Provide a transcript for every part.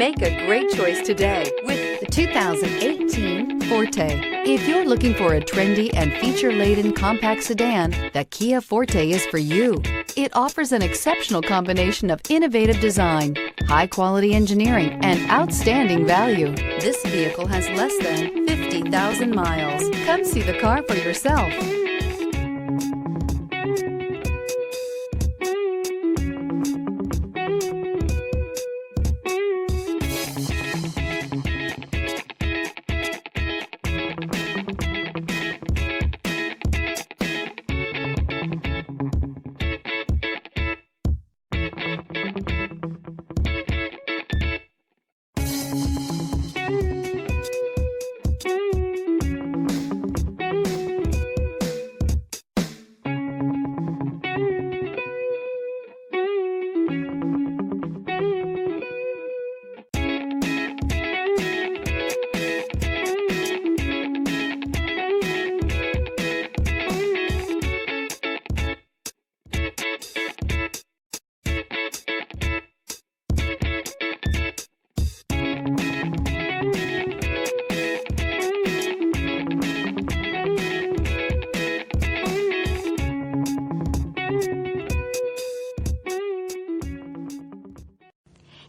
Make a great choice today with the 2018 Forte. If you're looking for a trendy and feature-laden compact sedan, the Kia Forte is for you. It offers an exceptional combination of innovative design, high-quality engineering, and outstanding value. This vehicle has less than 50,000 miles. Come see the car for yourself.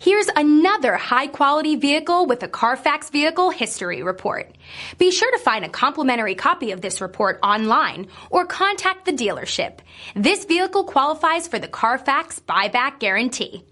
Here's another high-quality vehicle with a CARFAX Vehicle History Report. Be sure to find a complimentary copy of this report online or contact the dealership. This vehicle qualifies for the CARFAX Buyback Guarantee.